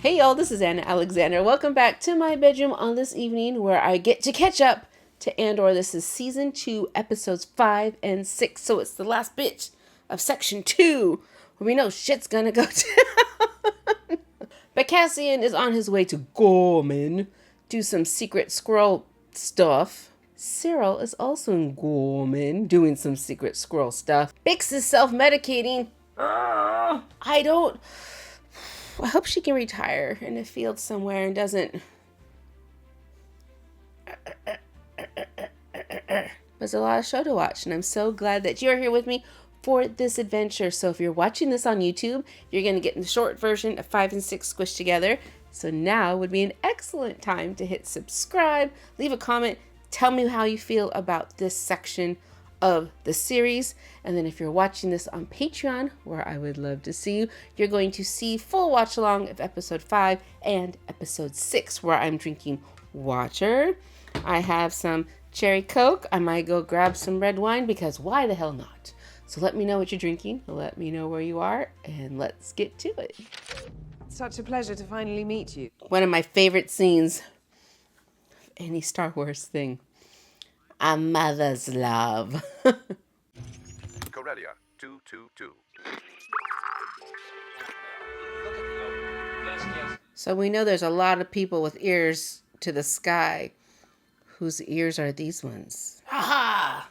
Hey y'all, this is Anna Alexander. Welcome back to my bedroom on this evening where I get to catch up to Andor. This is season 2, episodes 5 and 6. So it's the last bit of section 2 where we know shit's gonna go down. But Cassian is on his way to Gorman, do some secret squirrel stuff. Cyril is also in Gorman doing some secret squirrel stuff. Bix is self-medicating. I hope she can retire in a field somewhere and doesn't. There's a lot of show to watch, and I'm so glad that you're here with me for this adventure. So if you're watching this on YouTube, you're going to get the short version of 5 and 6 squished together. So now would be an excellent time to hit subscribe, leave a comment, tell me how you feel about this section of the series. And then if you're watching this on Patreon, where I would love to see you, you're going to see full watch along of episode 5 and episode 6, where I'm drinking water. I have some cherry Coke. I might go grab some red wine because why the hell not? So let me know what you're drinking, let me know where you are, and let's get to it. Such a pleasure to finally meet you. One of my favorite scenes of any Star Wars thing. A mother's love. Corellia 222. So we know there's a lot of people with ears to the sky. Whose ears are these ones? Ha ha!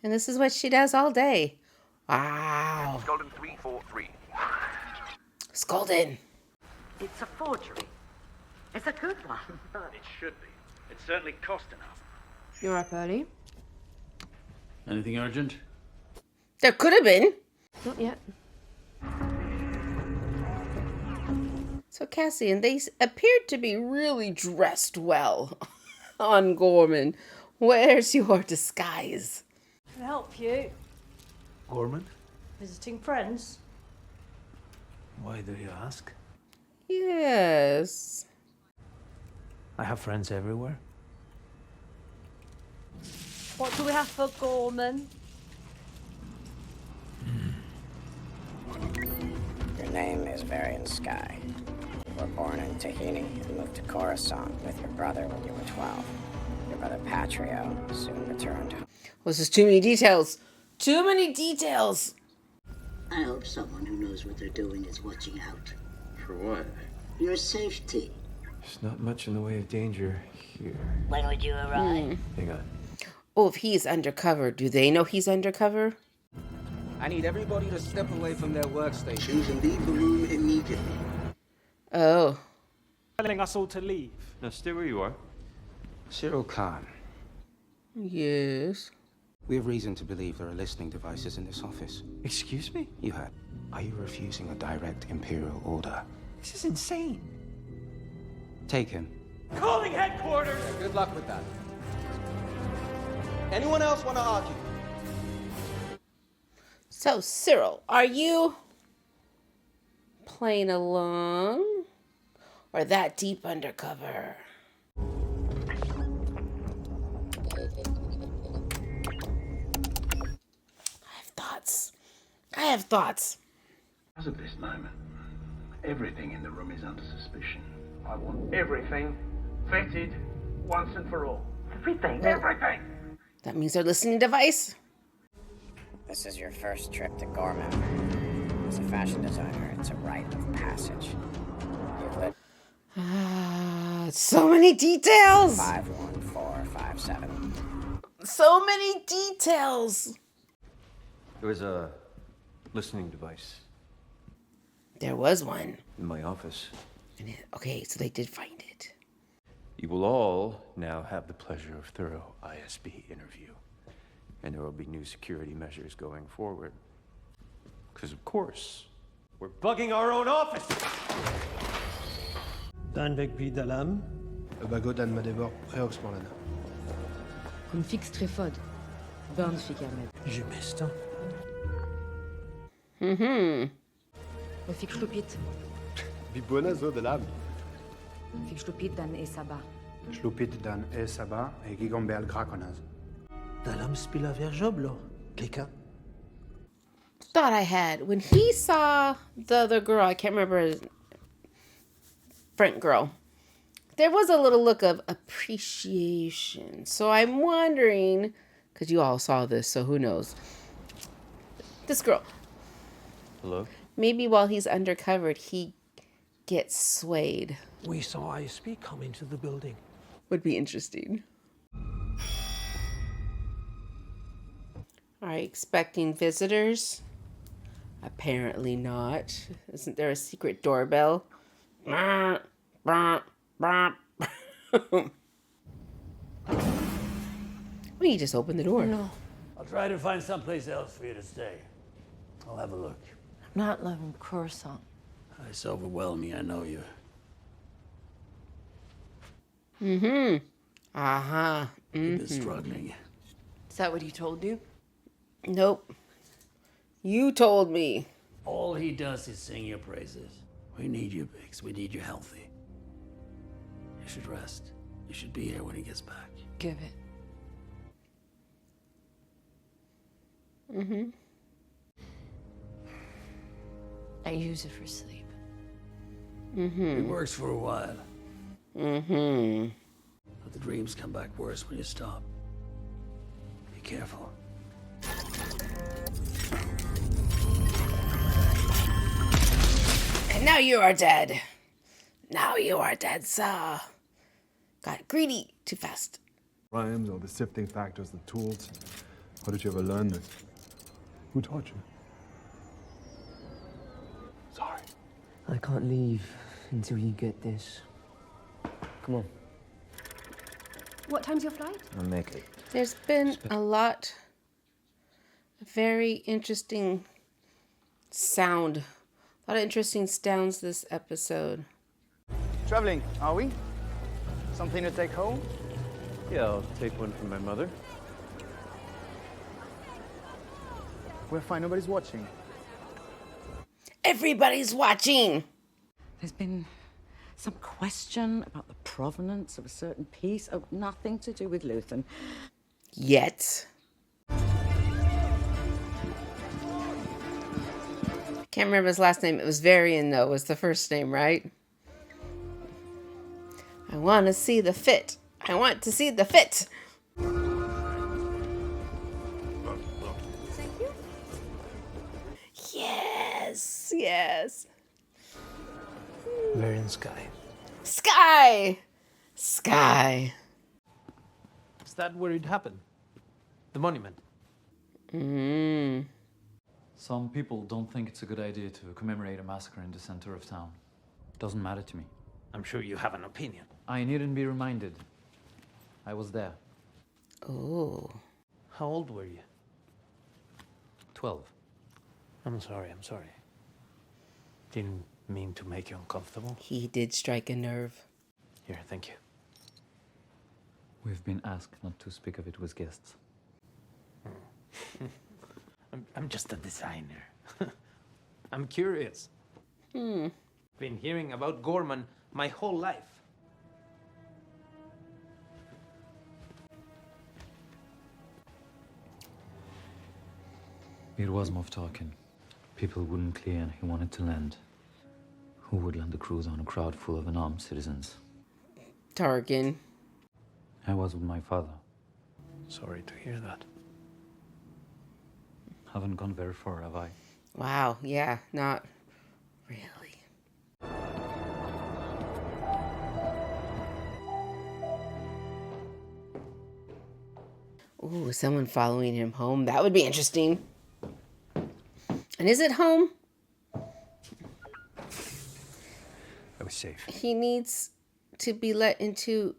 And this is what she does all day. Wow. Golden 343. Scolded. It's a forgery. It's a good one. It should be. It certainly cost enough. You're up early? Anything urgent? There could have been. Not yet. So Cassian, they appeared to be really dressed well on Gorman. Where's your disguise? Can I help you? Gorman? Visiting friends? Why do you ask? Yes. I have friends everywhere. What do we have for Gorman? Your name is Varian Sky. You were born in Tahini and moved to Coruscant with your brother when you were 12. Your brother Patrio soon returned home. This is too many details. Too many details. I hope someone who knows what they're doing is watching out. For what? Your safety. There's not much in the way of danger here. When would you arrive? Hang on. Oh, if he's undercover, do they know he's undercover? I need everybody to step away from their workstations and leave the room immediately. Oh. Telling us all to leave. Now stay where you are. Cyril Khan, Yes. we have reason to believe there are listening devices in this office. Excuse me? You had. Are you refusing a direct Imperial order? This is insane. Take him. Calling headquarters! Good luck with that. Anyone else want to argue? So, Cyril, are you playing along? Or that deep undercover? I have thoughts. As of this moment, everything in the room is under suspicion. I want everything vetted once and for all. Everything? Everything! That means their listening device? This is your first trip to Gorman. As a fashion designer, it's a rite of passage. You've lived So many details! 51457. So many details! There was a listening device There was one. in my office. Okay, so they did find it. You will all now have the pleasure of thorough ISB interview. And there will be new security measures going forward. Because of course, we're bugging our own office! Dan vekpi dalam. Bagodan madevor preoxmolana. Kun fix trefod. Burns fikermet. Je mestan. O fix lupit. Bibona zo dalam. Fix lupit dan e saba. Shlupit dan e saba e gigombel grakonaz. Dalam spila verjoblo. Klika. thought I had. When he saw the other girl, I can't remember his front girl, there was a little look of appreciation. So I'm wondering, because you all saw this, so who knows. This girl. Hello? Maybe while he's undercover, he gets swayed. We saw ISP come into the building. Would be interesting. Are you expecting visitors? Apparently not. Isn't there a secret doorbell? We just opened the door. No. I'll try to find someplace else for you to stay. I'll have a look. I'm not loving Coruscant. It's overwhelming, I know you. Mm-hmm. Uh-huh. You've been struggling. Is that what he told you? Nope. You told me. All he does is sing your praises. We need you, Biggs. We need you healthy. You should rest. You should be here when he gets back. Give it. Mm-hmm. I use it for sleep. Mm-hmm. It works for a while. Mm-hmm. But the dreams come back worse when you stop. Be careful. And now you are dead. Now you are dead, Saw. Got greedy too fast. Rhymes or the sifting factors, the tools. How did you ever learn this? Who taught you? Sorry. I can't leave until you get this. Come on. What time's your flight? I'll make it. There's been a lot of very interesting sound. A lot of interesting sounds this episode. Traveling, are we? Something to take home? Yeah, I'll take one from my mother. We're fine, nobody's watching. Everybody's watching! There's been some question about the provenance of a certain piece. Oh, nothing to do with Luthen. Yet. Can't remember his last name. It was Varian, though, was the first name, right? I want to see the fit. I want to see the fit. Yes, yes. Very in Sky. Sky! Sky. Is that where it happened? The monument? Some people don't think it's a good idea to commemorate a massacre in the center of town. Doesn't matter to me. I'm sure you have an opinion. I needn't be reminded. I was there. Oh. How old were you? 12. I'm sorry. Didn't mean to make you uncomfortable. He did strike a nerve. Here, thank you. We've been asked not to speak of it with guests. I'm just a designer. I'm curious. Been hearing about Gorman my whole life. It was Moff talking. People wouldn't clear and he wanted to land. Who would land the cruise on a crowd full of unarmed citizens? Tarkin. I was with my father. Sorry to hear that. Haven't gone very far, have I? Wow, yeah, not really. Ooh, someone following him home. That would be interesting. And is it home? I was safe. He needs to be let into...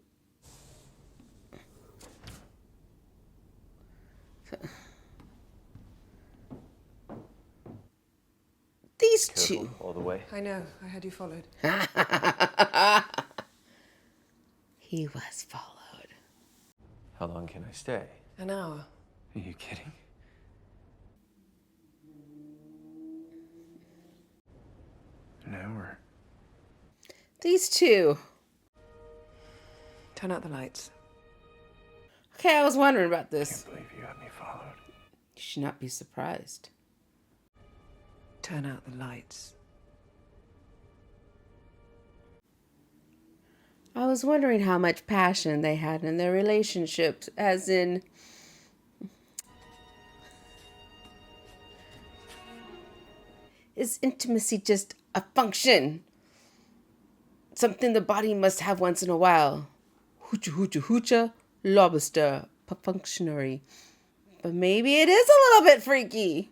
These two. All the way. I know. I had you followed. He was followed. How long can I stay? An hour. Are you kidding? An hour? These two. Turn out the lights. Okay, I was wondering about this. I can't believe you had me followed. You should not be surprised. turn out the lights. I was wondering how much passion they had in their relationships, as in... Is intimacy just a function? Something the body must have once in a while. Hoocha hoocha hoocha, lobster, functionary. But maybe it is a little bit freaky.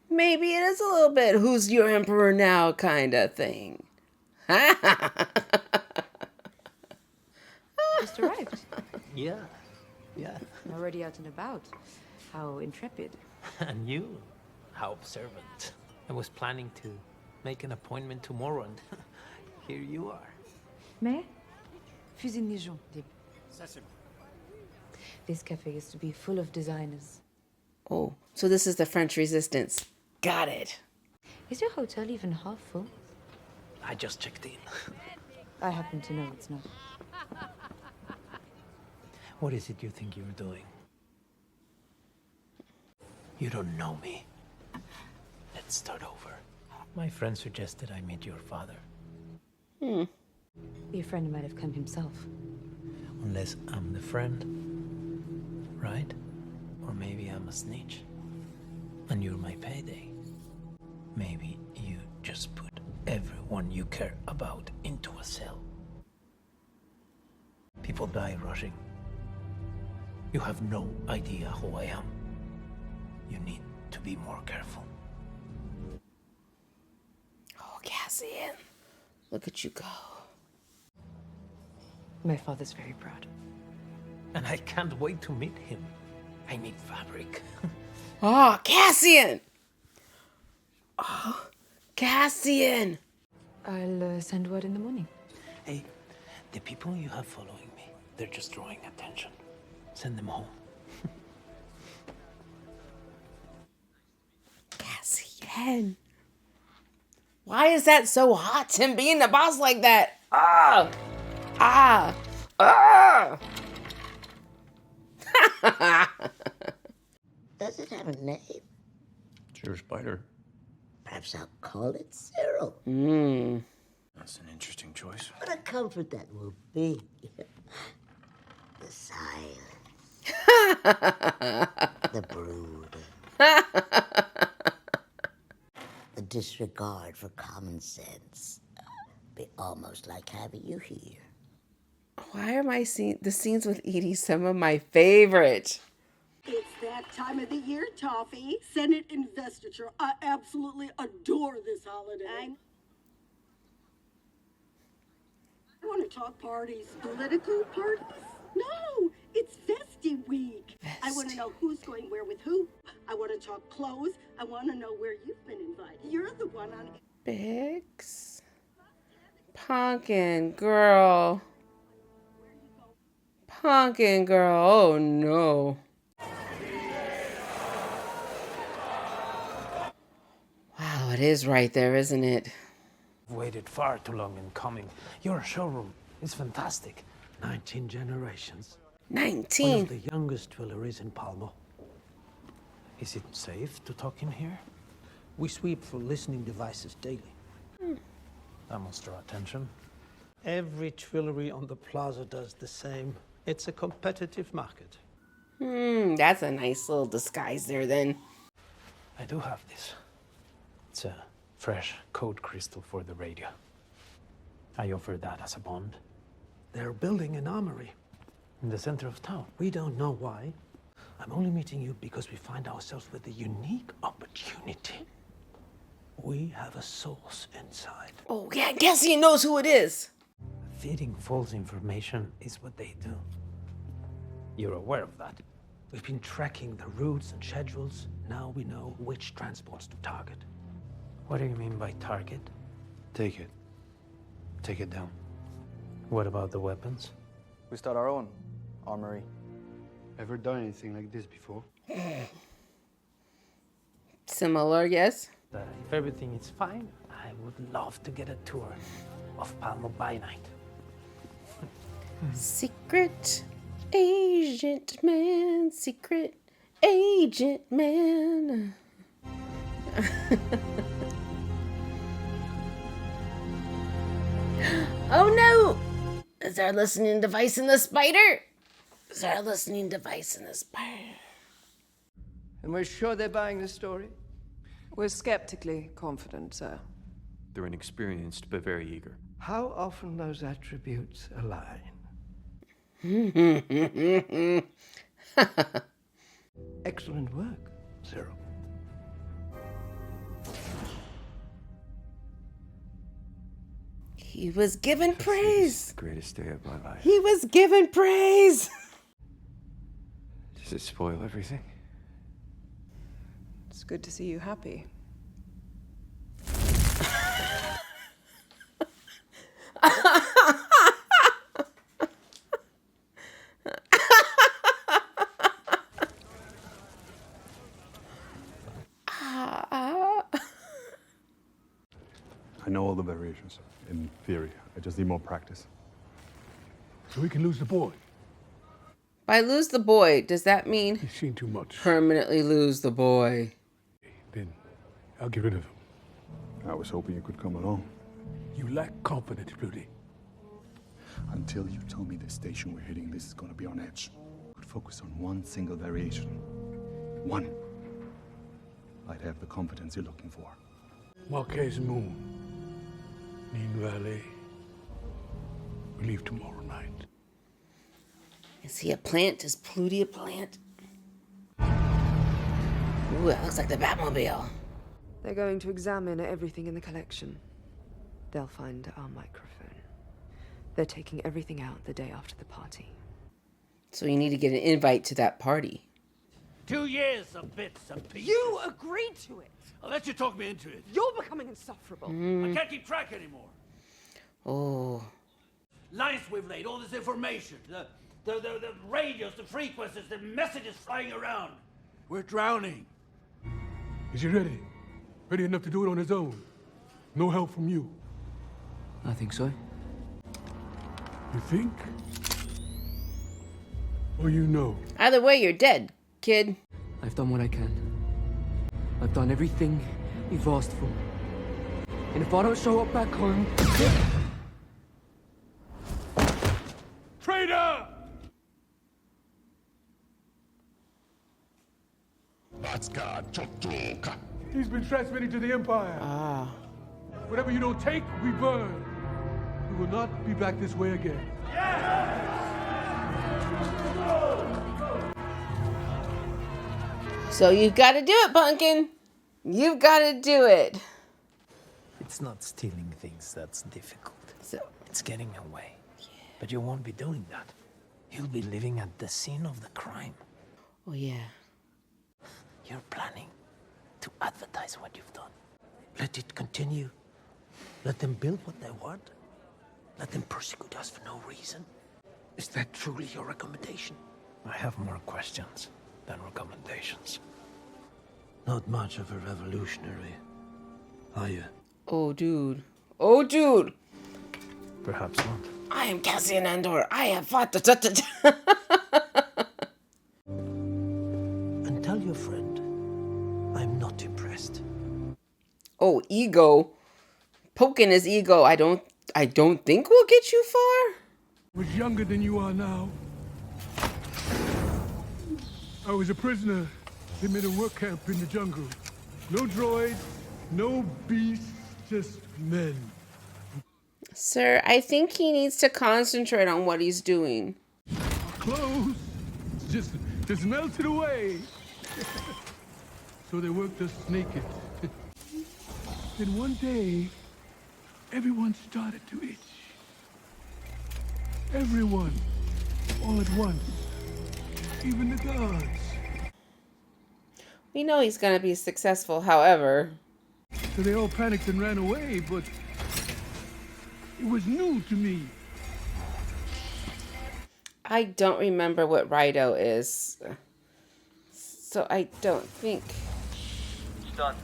Maybe it is a little bit who's your emperor now kind of thing. Just arrived. Yeah. Already out and about. How intrepid. And you? How observant. I was planning to make an appointment tomorrow, and here you are. Mais, fusil de Dijon, Dib. This cafe used to be full of designers. Oh, so this is the French Resistance. Got it. Is your hotel even half full? I just checked in. I happen to know it's not. What is it you think you're doing? You don't know me. Let's start over. My friend suggested I meet your father. Your friend might have come himself. Unless I'm the friend, right? Or maybe I'm a snitch, and you're my payday. Maybe you just put everyone you care about into a cell. People die rushing. You have no idea who I am. You need to be more careful. Oh, Cassian. Look at you go. My father's very proud. And I can't wait to meet him. I need fabric. Oh, Cassian! Oh, Cassian! I'll send word in the morning. Hey, the people you have following me, they're just drawing attention. Send them home. Cassian. Why is that so hot, him being the boss like that? Ah! Ah! Ah! Does it have a name? Sure, Spider. Perhaps I'll call it Cyril. That's an interesting choice. What a comfort that will be. The silence. The brood. The disregard for common sense. Be almost like having you here. Why are the scenes with Edie some of my favorite? It's that time of the year, Toffee. Senate investiture. I absolutely adore this holiday. I want to talk parties. Political parties? No, it's Festy Week. I want to know who's going where with who. I want to talk clothes. I want to know where you've been invited. You're the one on... Bix? Pumpkin girl. Pumpkin girl. Oh, no. Wow, it is right there, isn't it? I've waited far too long in coming. Your showroom is fantastic. 19 generations. 19? One of the youngest jewelleries in Palmo. Is it safe to talk in here? We sweep for listening devices daily. That must draw attention. Every jewellery on the plaza does the same. It's a competitive market. That's a nice little disguise there then. I do have this. It's a fresh code crystal for the radio. I offer that as a bond. They're building an armory in the center of town. We don't know why. I'm only meeting you because we find ourselves with a unique opportunity. We have a source inside. Oh, yeah, Cassian knows who it is. Feeding false information is what they do. You're aware of that. We've been tracking the routes and schedules. Now we know which transports to target. What do you mean by target? Take it. Take it down. What about the weapons? We start our own armory. Ever done anything like this before? Similar, yes. If everything is fine, I would love to get a tour of Palmo by night. Secret agent man, secret agent man. Oh no! Is our listening device in the spider? Is our listening device in the spider? And we're sure they're buying the story? We're skeptically confident, sir. They're inexperienced, but very eager. How often those attributes align? Excellent work, Zero. He was given praise. The greatest day of my life. He was given praise. Does it spoil everything? It's good to see you happy. I know all the variations, in theory. I just need more practice. So we can lose the boy. By lose the boy, does that mean He's seen too much. permanently lose the boy? Then I'll get rid of him. I was hoping you could come along. You lack confidence, Bloody. Until you tell me the station we're hitting, this is gonna be on edge. Could focus on one single variation. One. I'd have the confidence you're looking for. Marquez Moon. Nin Valley. We leave tomorrow night. Is he a plant? Is Pluty a plant? Ooh, that looks like the Batmobile. They're going to examine everything in the collection. They'll find our microphone. They're taking everything out the day after the party. So you need to get an invite to that party. 2 years of bits and pieces. You agreed to it! I'll let you talk me into it. You're becoming insufferable. I can't keep track anymore. Oh. Lines we've laid, all this information, the radios, the frequencies, the messages flying around. We're drowning. Is he ready? Ready enough to do it on his own? No help from you? I think so. You think? Or you know? Either way, you're dead, kid. I've done what I can. I've done everything you've asked for. And if I don't show up back home... Traitor! He's been transmitting to the Empire. Ah. Whatever you don't take, we burn. We will not be back this way again. So you've got to do it, Pumpkin. You've got to do it. It's not stealing things that's difficult. So it's getting away. But you won't be doing that. You'll be living at the scene of the crime. Oh, yeah. You're planning to advertise what you've done. Let it continue. Let them build what they want. Let them persecute us for no reason. Is that truly your recommendation? I have more questions than recommendations. Not much of a revolutionary, are you? Oh, dude. Oh, dude. Perhaps not. I am Cassian Andor. I have fought the... And tell your friend, I'm not impressed. Oh, ego. Poking his ego. I don't think we'll get you far. I was younger than you are now. I was a prisoner. They made a work camp in the jungle. No droids, no beasts, just men. Sir, I think he needs to concentrate on what he's doing. Clothes just melted away. So they worked us naked. Then one day, everyone started to itch. Everyone, all at once. Even the guards. We know he's gonna be successful, however. So they all panicked and ran away, but it was new to me. I don't remember what Rido is. So I don't think It's done.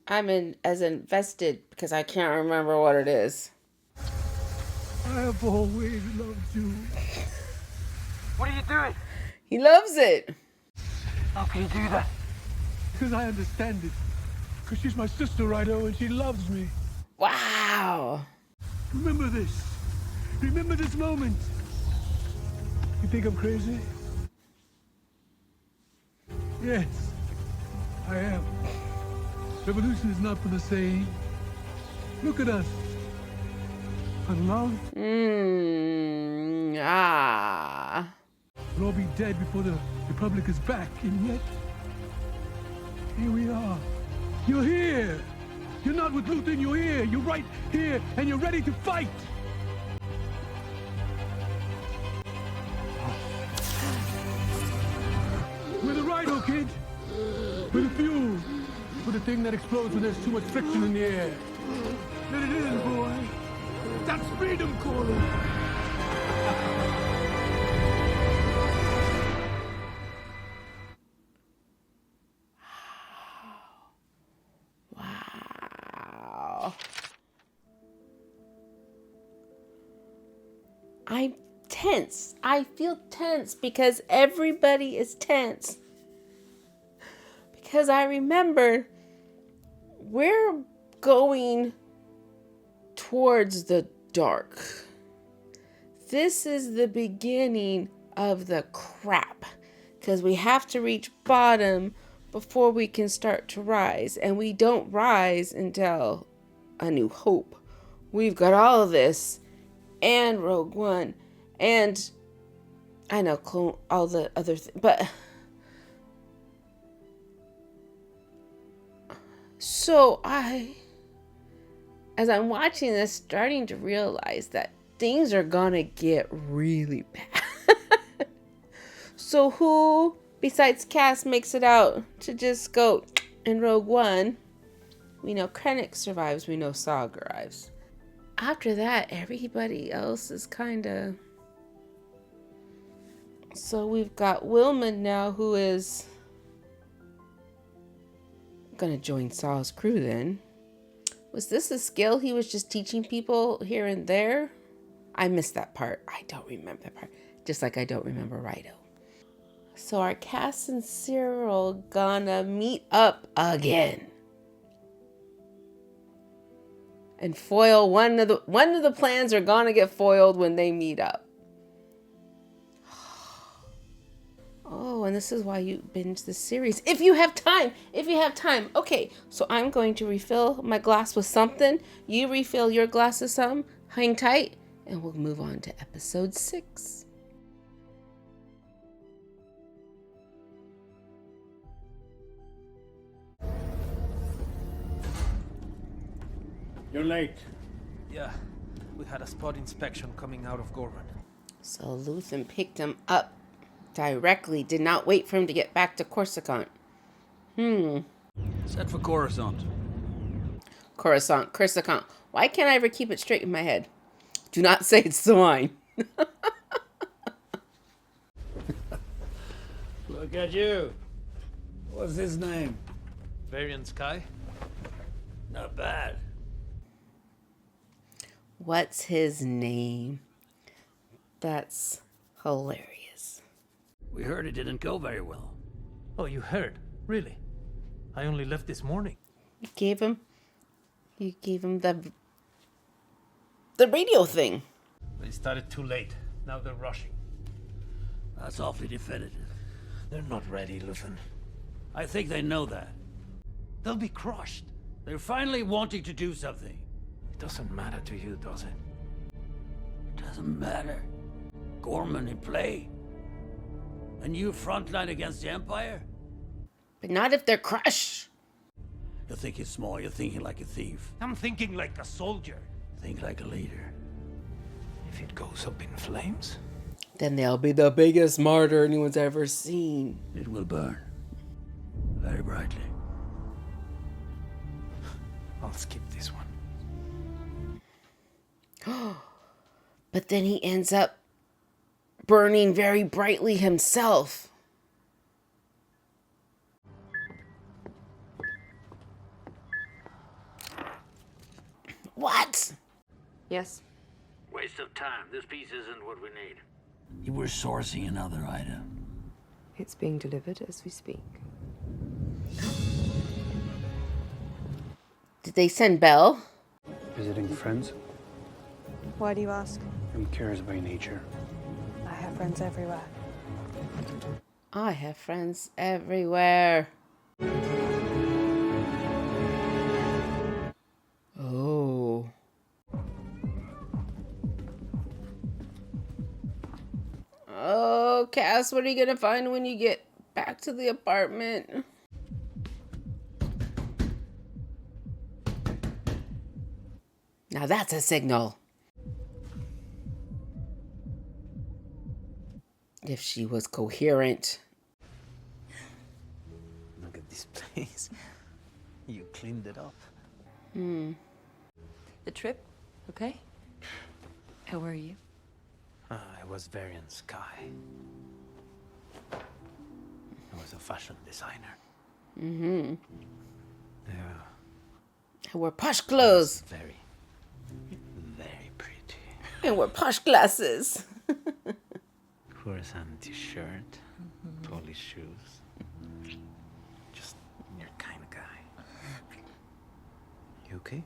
I'm as invested because I can't remember what it is. I have always loved you. What are you doing? He loves it. How can you do that? Because I understand it. Because she's my sister, Rido, and she loves me. Wow. Remember this. Remember this moment. You think I'm crazy? Yes, I am. Revolution is not for the sane. Look at us. Unloved. We'll all be dead before the Republic is back, and yet here we are. You're here. You're not with Luthen, you're here. You're right here, and you're ready to fight. We're the Rhino, kid. We're the fuel. We're the thing that explodes when there's too much friction in the air. Let it in, boy. That's freedom calling. Wow. I'm tense. I feel tense because everybody is tense. Because I remember we're going towards the dark. This is the beginning of the crap. Because we have to reach bottom before we can start to rise. And we don't rise until A New Hope. We've got all of this. And Rogue One. And I know all the other things. But so as I'm watching this, starting to realize that things are gonna get really bad. So who besides Cass makes it out to just go in Rogue One? We know Krennic survives. We know Saw arrives. After that, everybody else is kind of... So we've got Wilman now, who is gonna join Saw's crew then. Was this a skill he was just teaching people here and there? I missed that part. I don't remember that part. Just like I don't remember Rido. So are Cass and Cyril gonna meet up again? And foil one of the plans are gonna get foiled when they meet up. Oh, and this is why you binge the series. If you have time. Okay, so I'm going to refill my glass with something. You refill your glass with some. Hang tight. And we'll move on to episode 6. You're late. Yeah, we had a spot inspection coming out of Gorman. So Luthen picked him up directly, did not wait for him to get back to Coruscant. Set for Coruscant. Coruscant. Why can't I ever keep it straight in my head? Do not say it's swine. Look at you. What's his name? Varian Sky? Not bad. What's his name? That's hilarious. We heard it didn't go very well. Oh, you heard? Really? I only left this morning. You gave him the radio thing. They started too late. Now they're rushing. That's awfully definitive. They're not ready, Luthen. I think they know that. They'll be crushed. They're finally wanting to do something. It doesn't matter to you, does it? Doesn't matter. Gorman in play. A new front line against the Empire? But not if they're crushed. You're thinking small, you're thinking like a thief. I'm thinking like a soldier. Think like a leader. If it goes up in flames? Then they'll be the biggest martyr anyone's ever seen. It will burn. Very brightly. I'll skip this one. But then he ends up burning very brightly himself. What? Yes? Waste of time. This piece isn't what we need. You were sourcing another item. It's being delivered as we speak. Did they send Belle? Visiting friends? Why do you ask? I'm curious by nature. I have friends everywhere. I have friends everywhere. Oh. Oh, Cass, what are you gonna find when you get back to the apartment? Now that's a signal. If she was coherent. Look at this place. You cleaned it up. The trip, okay? How were you? I was very in Sky. I was a fashion designer. Mm-hmm. Yeah. I wore posh clothes. Very, very pretty. And wore posh glasses. Coruscant shirt, polished shoes. Just your kind of guy. You okay?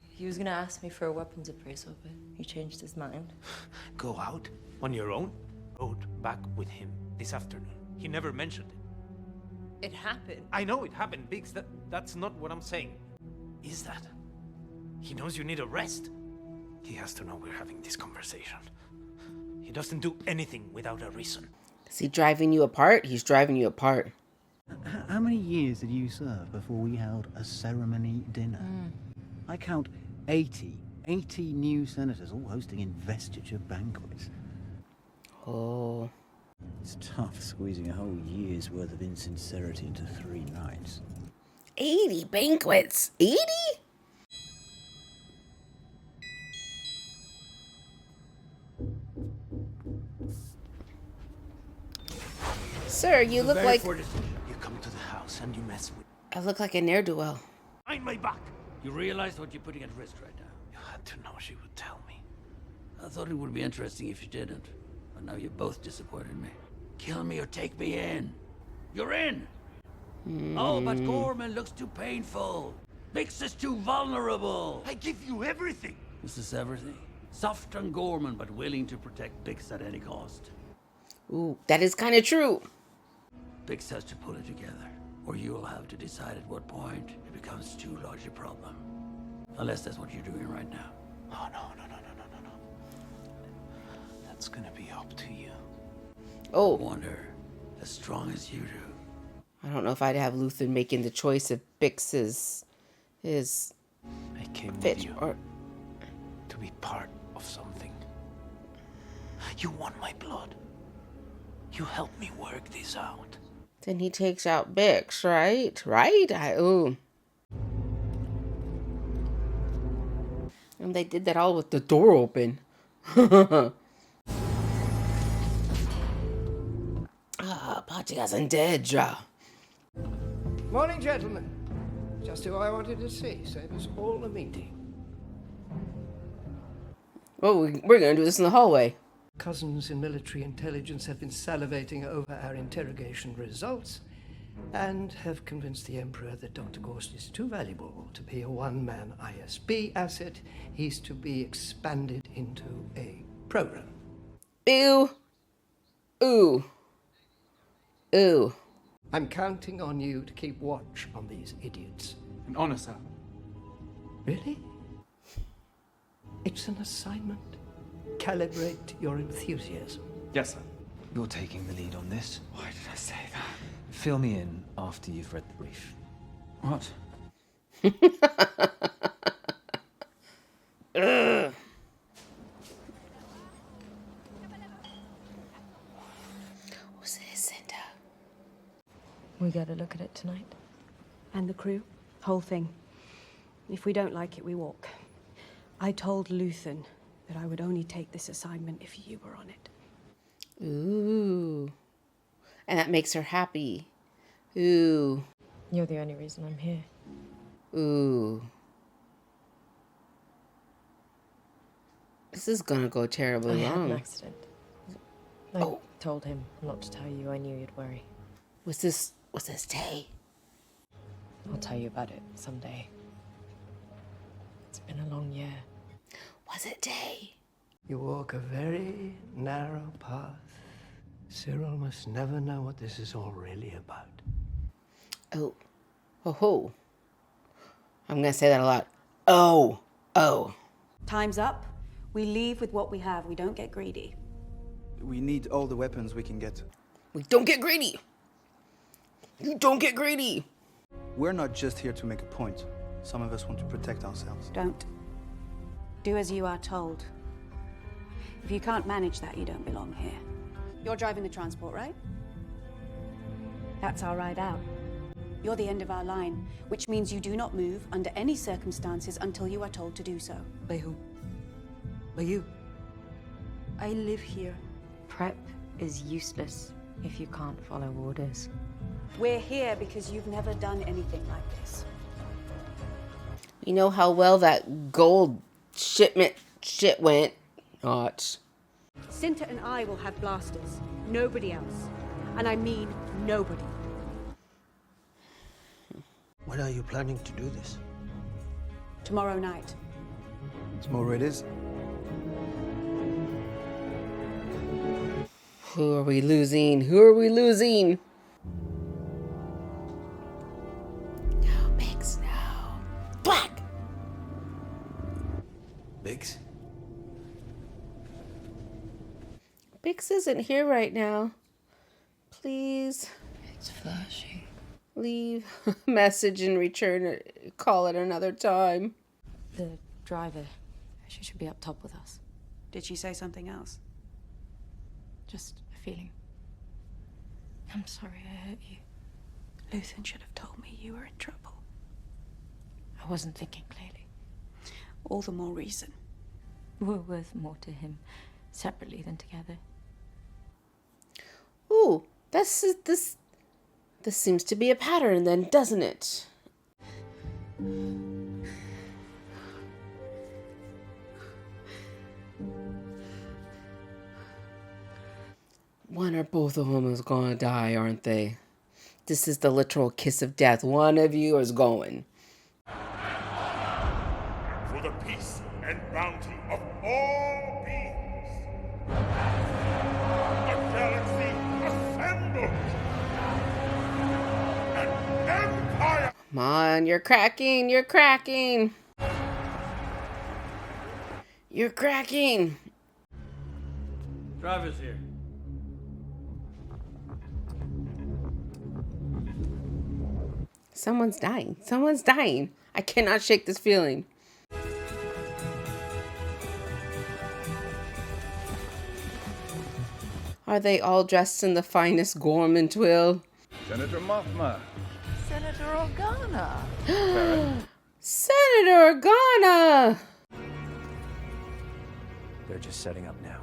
He was gonna ask me for a weapons appraisal, but he changed his mind. Go out on your own? Rode back with him this afternoon. He never mentioned it. It happened. I know it happened, Biggs. That's not what I'm saying. Is that? He knows you need a rest. He has to know we're having this conversation. He doesn't do anything without a reason. Is he driving you apart? He's driving you apart. How many years did you serve before we held a ceremony dinner? I count 80 new senators all hosting investiture banquets. Oh. It's tough squeezing a whole year's worth of insincerity into 3 nights. 80 banquets? 80? Sir, you look like... You come to the house and you mess with... I look like a ne'er-do-well. Behind my back! You realize what you're putting at risk right now? You had to know she would tell me. I thought it would be interesting if you didn't. But now you both disappointed me. Kill me or take me in. You're in! Oh, but Gorman looks too painful. Bix is too vulnerable. I give you everything! Is this everything? Soft on Gorman, but willing to protect Bix at any cost. Ooh, that is kind of true. Bix has to pull it together, or you'll have to decide at what point it becomes too large a problem. Unless that's what you're doing right now. Oh, no. That's gonna be up to you. Oh. I wonder, as strong as you do. I don't know if I'd have Luthen making the choice of Bix's I came fit with you or to be part of something. You want my blood. You help me work this out. Then he takes out Bix, right? Right? And they did that all with the door open. Patigas undead. Morning, gentlemen. Just who I wanted to see. Save us all a meeting. Oh, we're going to do this in the hallway. Cousins in military intelligence have been salivating over our interrogation results and have convinced the Emperor that Dr. Gorst is too valuable to be a one-man ISB asset. He's to be expanded into a program. Ew. Ooh. Ooh. I'm counting on you to keep watch on these idiots. An honor, sir. Really? It's an assignment. Calibrate your enthusiasm. Yes, sir. You're taking the lead on this. Why did I say that? Fill me in after you've read the brief. What? Ugh. What's this, Cinda? We gotta look at it tonight. And the crew? Whole thing. If we don't like it, we walk. I told Luthen that I would only take this assignment if you were on it. Ooh. And that makes her happy. Ooh. You're the only reason I'm here. Ooh. This is gonna go terribly I had wrong. an accident. I told him not to tell you. I knew you'd worry. What's this day? I'll tell you about it someday. It's been a long year. Was it day? You walk a very narrow path. Cyril must never know what this is all really about. Oh. Oh ho. I'm gonna say that a lot. Oh. Oh. Time's up. We leave with what we have. We don't get greedy. We need all the weapons we can get. We don't get greedy. You don't get greedy. We're not just here to make a point. Some of us want to protect ourselves. Don't. Do as you are told. If you can't manage that, you don't belong here. You're driving the transport, right? That's our ride out. You're the end of our line, which means you do not move under any circumstances until you are told to do so. By who? By you? I live here. Prep is useless if you can't follow orders. We're here because you've never done anything like this. You know how well that gold shipment shit went? Not. Cinta and I will have blasters. Nobody else. And I mean nobody. When are you planning to do this? Tomorrow night. Tomorrow it is. Who are we losing? Who are we losing? No, Biggs, no. Black! Biggs? Biggs isn't here right now. Please. It's flashing. Leave a message and return. Call it another time. The driver, she should be up top with us. Did she say something else? Just a feeling. I'm sorry I hurt you. Luthen should have told me you were in trouble. I wasn't thinking clearly. All the more reason. We're worth more to him separately than together. Ooh, this seems to be a pattern then, doesn't it? One or both of them is gonna die, aren't they? This is the literal kiss of death. One of you is going. For the peace and bounty of all beings. A galaxy assembled. An empire. Come on, you're cracking, you're cracking. You're cracking. Driver's here. Someone's dying. Someone's dying. I cannot shake this feeling. Are they all dressed in the finest Gorman twill? Senator Mothma. Senator Organa. Senator Organa! They're just setting up now.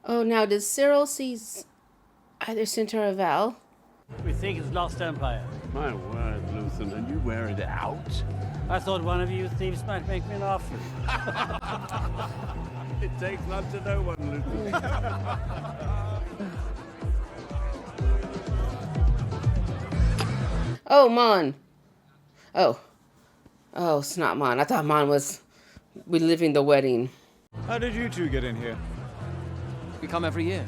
Oh, now does Cyril see either Cinta or Val? We think it's Lost Empire. My word, Luthen, and you wear it out? I thought one of you thieves might make me an offer. It takes one to know one, Luthen. Oh, Mon. Oh, it's not Mon. I thought Mon was reliving the wedding. How did you two get in here? We come every year.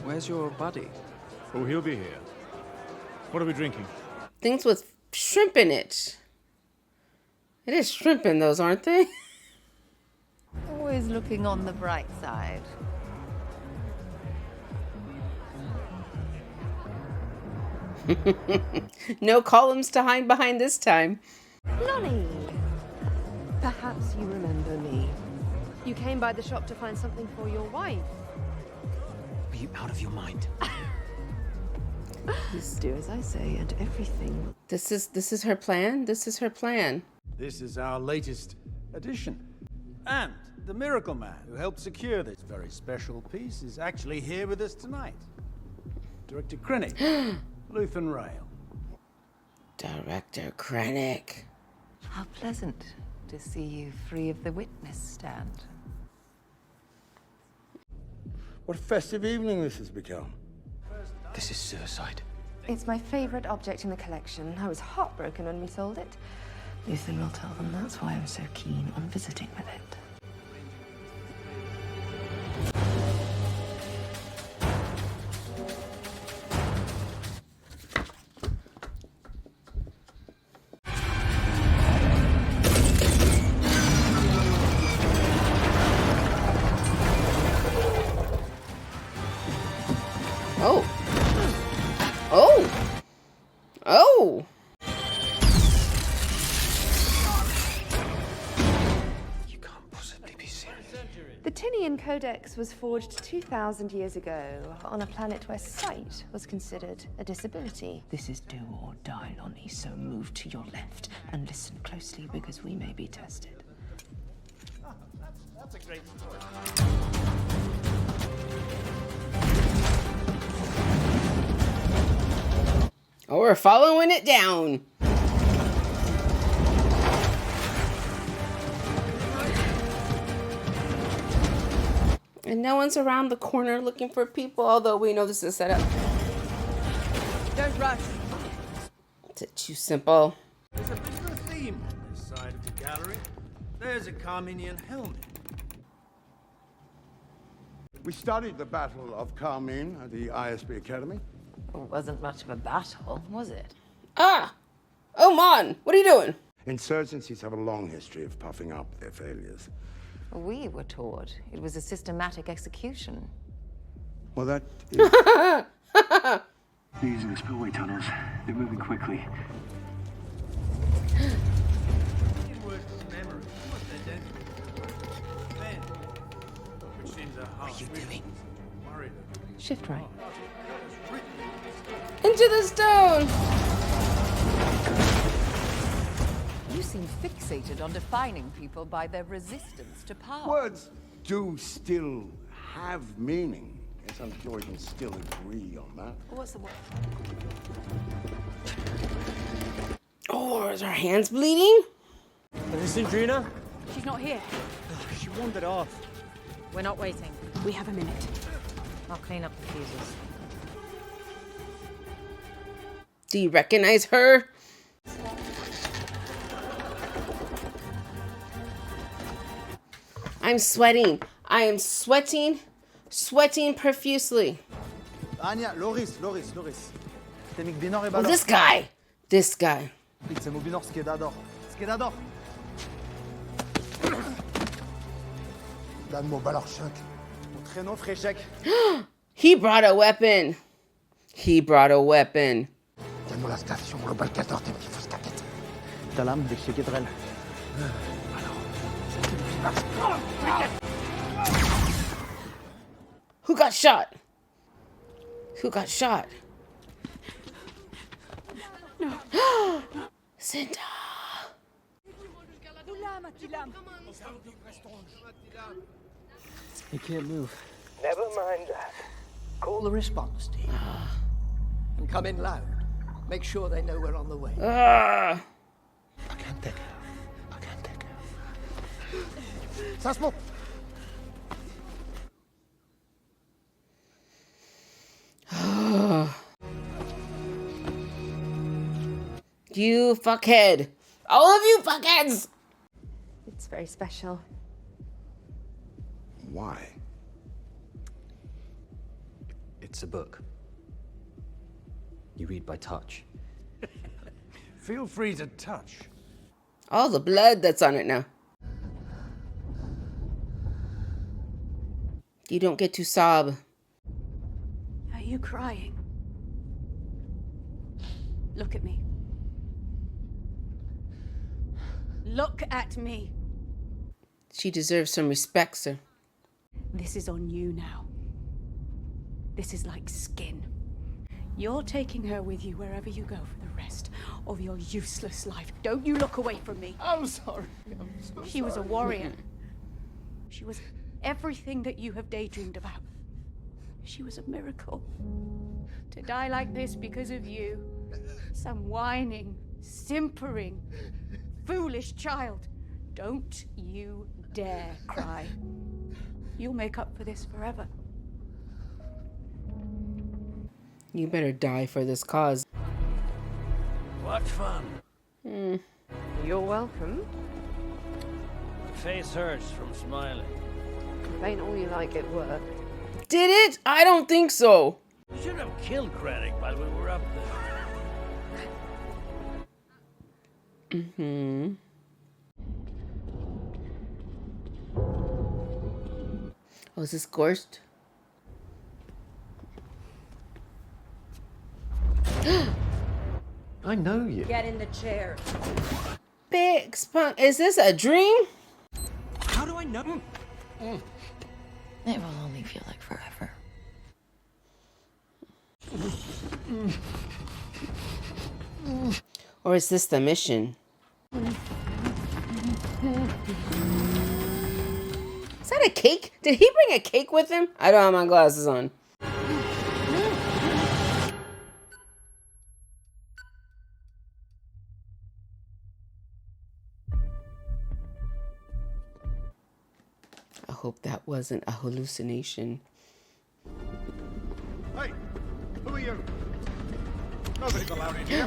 Where's your buddy? Oh, he'll be here. What are we drinking? Things with shrimp in it. It is shrimp in those, aren't they? Always looking on the bright side. No columns to hide behind this time. Lonnie! Perhaps you remember me. You came by the shop to find something for your wife. Are you out of your mind? Do as I say and everything. This is her plan? This is her plan. This is our latest addition. And the Miracle Man who helped secure this very special piece is actually here with us tonight. Director Krennic, Luthen Rail. Director Krennic. How pleasant to see you free of the witness stand. What a festive evening this has become. This is suicide. It's my favorite object in the collection. I was heartbroken when we sold it. Luthen will tell them that's why I'm so keen on visiting with it. Oh. Oh. Oh. You can't possibly be serious. The Tinian Codex was forged 2,000 years ago on a planet where sight was considered a disability. This is do or die, Lonnie, so move to your left and listen closely because we may be tested. That's a great story. Oh, we're following it down. And no one's around the corner looking for people, although we know this is set up. Don't rush. Is it too simple? There's a bit of a theme on this side of the gallery. There's a Carminian helmet. We studied the Battle of Carmine at the ISB Academy. Well, it wasn't much of a battle, was it? Ah! Oh, Mon! What are you doing? Insurgencies have a long history of puffing up their failures. We were taught it was a systematic execution. Well, that is... They're using the spillway tunnels. They're moving quickly. What are you doing? Shift right. Into the stone! You seem fixated on defining people by their resistance to power. Words do still have meaning. Yes, I'm sure we can still agree on that. What's the word? Oh, is our hands bleeding? Have you seen Drina? She's not here. She wandered off. We're not waiting. We have a minute. I'll clean up the fuses. Do you recognize her? I'm sweating. I am sweating profusely. Anya, Loris. Oh, this guy. He brought a weapon. Donne-moi la station, le balcador, tes petits fausses caquettes. Ta lame, des chequetrelles. Who got shot? No. Cinta. He can't move. Never mind that. Call the response team. And come in loud. Make sure they know we're on the way. Ah. I can't take her. Ça se monte. You fuckhead. All of you fuckheads. It's very special. Why? It's a book. You read by touch. Feel free to touch. All the blood that's on it now. You don't get to sob. Are you crying? Look at me. Look at me. She deserves some respect, sir. This is on you now. This is like skin. You're taking her with you wherever you go for the rest of your useless life. Don't you look away from me. I'm sorry. She was a warrior. She was everything that you have daydreamed about. She was a miracle. To die like this because of you. Some whining, simpering, foolish child. Don't you dare cry. You'll make up for this forever. You better die for this cause. What fun. You're welcome. My face hurts from smiling. If ain't all you like at work. Did it? I don't think so. You should have killed Krennic while we were up there. Mm-hmm. Oh, is this Gorst? I know you. Get in the chair. Big Spunk. Is this a dream? How do I know? It will only feel like forever. Or is this the mission? Is that a cake? Did he bring a cake with him? I don't have my glasses on. I hope that wasn't a hallucination. Hey, who are you? Nobody's allowed in here.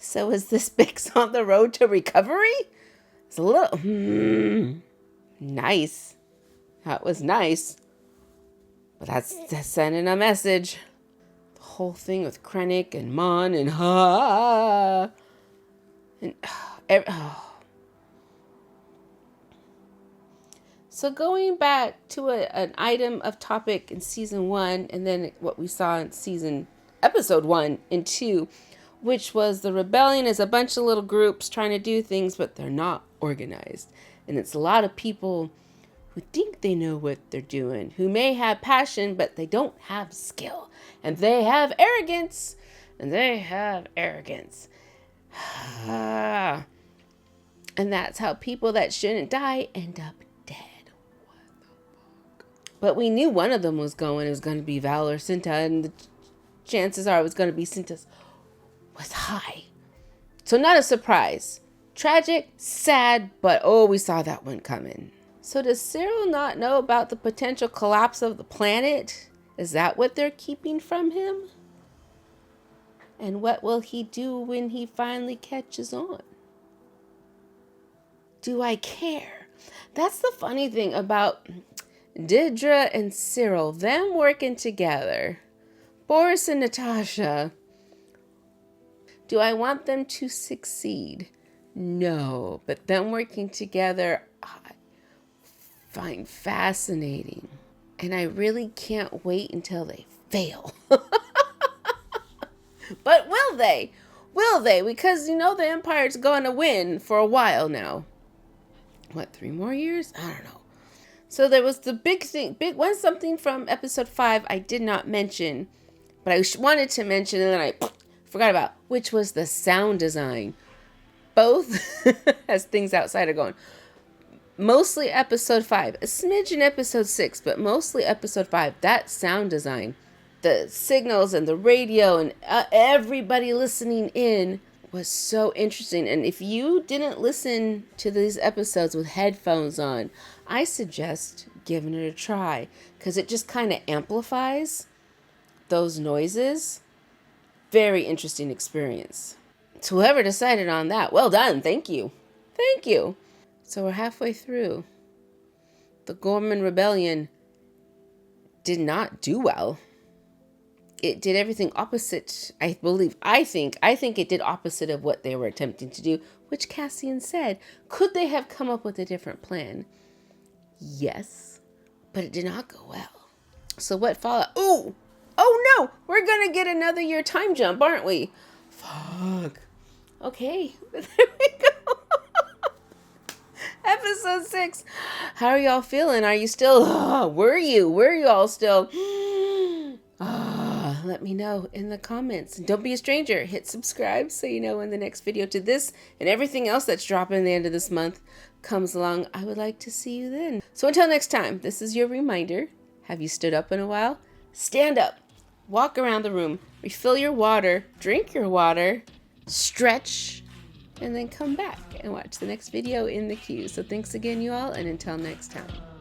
So is this Bix on the road to recovery? It's a little... nice. That was nice. But that's sending a message. The whole thing with Krennic and Mon and So going back to an item of topic in season 1, and then what we saw in episode 1 and 2, which was the rebellion is a bunch of little groups trying to do things, but they're not organized. And it's a lot of people who think they know what they're doing, who may have passion, but they don't have skill. And they have arrogance. And that's how people that shouldn't die end up dead. What the fuck? But we knew one of them was going to be Val or Cinta, and the chances are it was going to be Cinta's was high. So not a surprise. Tragic, sad, but oh, we saw that one coming. So does Cyril not know about the potential collapse of the planet? Is that what they're keeping from him? And what will he do when he finally catches on? Do I care? That's the funny thing about Deirdre and Cyril, them working together. Boris and Natasha. Do I want them to succeed? No, but them working together, I find fascinating. And I really can't wait until they fail. But will they? Will they? Because, the Empire's going to win for a while now. What, 3 more years? I don't know. So there was the big something from episode 5 I did not mention, but I wanted to mention, and then I forgot about, which was the sound design. Both, as things outside are going, mostly episode 5, a smidge in episode 6, but mostly episode 5, that sound design, the signals and the radio and everybody listening in was so interesting. And if you didn't listen to these episodes with headphones on, I suggest giving it a try, because it just kind of amplifies those noises. Very interesting experience. So whoever decided on that, well done. Thank you. Thank you. So we're halfway through. The Gorman Rebellion did not do well. It did everything opposite, I think it did opposite of what they were attempting to do, which Cassian said. Could they have come up with a different plan? Yes, but it did not go well. So what followed? Oh no, we're gonna get another year time jump, aren't we? Fuck. Okay, there we go. Episode 6. How are y'all feeling? Are you still, were you all still, let me know in the comments. And don't be a stranger. Hit subscribe so you know when the next video to this and everything else that's dropping at the end of this month comes along. I would like to see you then. So until next time, this is your reminder. Have you stood up in a while? Stand up. Walk around the room. Refill your water. Drink your water. Stretch. And then come back and watch the next video in the queue. So thanks again, you all, and until next time.